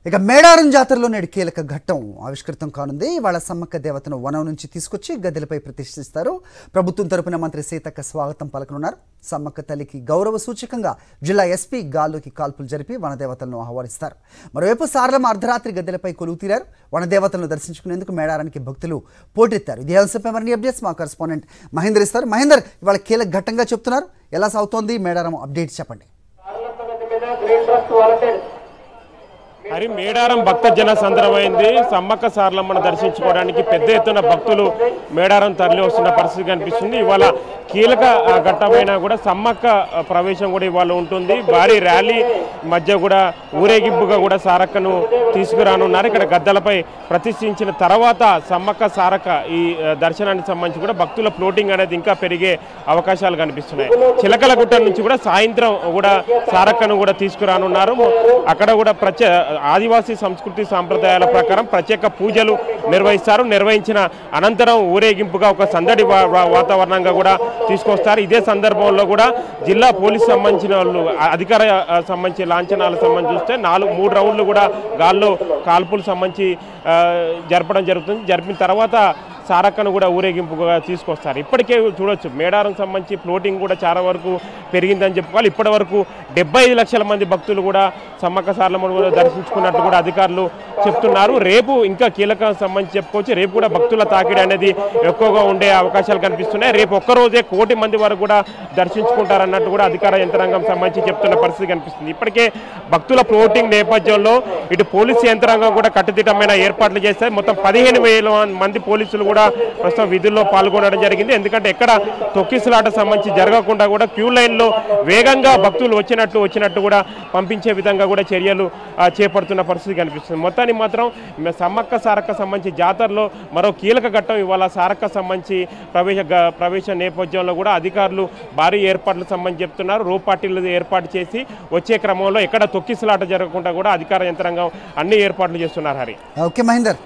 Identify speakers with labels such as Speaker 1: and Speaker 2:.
Speaker 1: ఇక మేడారం జాతరలో నేడు కీలక ఘట్టం ఆవిష్కృతం కానుంది. వాళ్ళ సమ్మక్క దేవతను వనం నుంచి తీసుకొచ్చి గద్దెలపై ప్రతిష్ఠిస్తారు. ప్రభుత్వం తరపున మంత్రి సీతక్క స్వాగతం పలకనున్నారు. సమ్మక్క తల్లికి గౌరవ సూచకంగా జిల్లా ఎస్పీ గాల్లోకి కాల్పులు జరిపి వనదేవతలను ఆహ్వానిస్తారు. మరోవైపు సారలమ్మ అర్ధరాత్రి గద్దెలపై కొలువు తీరారు. వనదేవతలను దర్శించుకునేందుకు మేడారానికి భక్తులు పోటెత్తారు. ఇదే అంశంపై మరిన్ని అప్డేట్స్ మా కరెస్పాండెంట్ మహేందర్ ఇస్తారు. మహేందర్, ఇవాళ కీలక ఘట్టంగా చెప్తున్నారు, ఎలా సాగుతోంది మేడారం అప్డేట్స్ చెప్పండి.
Speaker 2: హరి మేడారం భక్త జన సందర్భమైంది. సమ్మక్క సారలమ్మను దర్శించుకోవడానికి పెద్ద ఎత్తున భక్తులు మేడారం తరలి వస్తున్న పరిస్థితి కనిపిస్తుంది. ఇవాళ కీలక ఘట్టమైన కూడా సమ్మక్క ప్రవేశం కూడా ఇవాళ ఉంటుంది. భారీ ర్యాలీ మధ్య కూడా ఊరేగింపుగా కూడా సారక్కను తీసుకురానున్నారు. ఇక్కడ గద్దలపై ప్రతిష్ఠించిన తర్వాత సమ్మక్క సారక్క ఈ దర్శనానికి సంబంధించి కూడా భక్తుల ఫ్లోటింగ్ అనేది ఇంకా పెరిగే అవకాశాలు కనిపిస్తున్నాయి. చిలకలగుట్ట నుంచి కూడా సాయంత్రం కూడా సారక్కను కూడా తీసుకురానున్నారు. అక్కడ కూడా ఆదివాసీ సంస్కృతి సాంప్రదాయాల ప్రకారం ప్రత్యేక పూజలు నిర్వహిస్తారు. నిర్వహించిన అనంతరం ఊరేగింపుగా ఒక సందడి వాతావరణంగా కూడా తీసుకొస్తారు. ఇదే సందర్భంలో కూడా జిల్లా పోలీస్ సంబంధించిన వాళ్ళు అధికార సంబంధించి లాంఛనాలకు సంబంధించి చూస్తే 3 రౌండ్లు కూడా గాల్లో కాల్పులు సంబంధించి జరపడం జరుగుతుంది. జరిపిన తర్వాత సారక్కను కూడా ఊరేగింపుగా తీసుకొస్తారు. ఇప్పటికే చూడొచ్చు మేడారం సంబంధించి ఫ్లోటింగ్ కూడా చాలా వరకు పెరిగిందని చెప్పుకోవాలి. ఇప్పటి వరకు 75 లక్షల మంది భక్తులు కూడా సమ్మక్క సారలమ్మను కూడా దర్శించుకున్నట్టు కూడా అధికారులు చెప్తున్నారు. రేపు ఇంకా కీలక సంబంధించి చెప్పుకోవచ్చు. రేపు కూడా భక్తుల తాకిడి అనేది ఎక్కువగా ఉండే అవకాశాలు కనిపిస్తున్నాయి. రేపు ఒక్కరోజే 1 కోటి మంది వరకు కూడా దర్శించుకుంటారన్నట్టు కూడా అధికార యంత్రాంగం సంబంధించి చెప్తున్న పరిస్థితి కనిపిస్తుంది. ఇప్పటికే భక్తుల ఫ్లోటింగ్ నేపథ్యంలో ఇటు పోలీసు యంత్రాంగం కూడా కట్టుదిట్టమైన ఏర్పాట్లు చేస్తారు. మొత్తం 15,000 మంది పోలీసులు కూడా ప్రస్తుతం విధుల్లో పాల్గొనడం జరిగింది. ఎందుకంటే ఎక్కడ తొక్కిసలాట సంబంధించి జరగకుండా కూడా క్యూ లైన్లో వేగంగా భక్తులు వచ్చినట్టు కూడా పంపించే విధంగా కూడా చర్యలు చేపడుతున్న పరిస్థితి కనిపిస్తుంది. మొత్తానికి మాత్రం సమ్మక్క సారక్క సంబంధించి జాతరలో మరో కీలక ఘట్టం ఇవాళ సారక్క సంబంధించి ప్రవేశ నేపథ్యంలో కూడా అధికారులు భారీ ఏర్పాట్లు సంబంధించి చెప్తున్నారు. రోప్ పార్టీలు ఏర్పాటు చేసి వచ్చే క్రమంలో ఎక్కడ తొక్కిసలాట జరగకుండా కూడా అధికార యంత్రాంగం అన్ని ఏర్పాట్లు చేస్తున్నారు. హరి,
Speaker 1: ఓకే మహేందర్.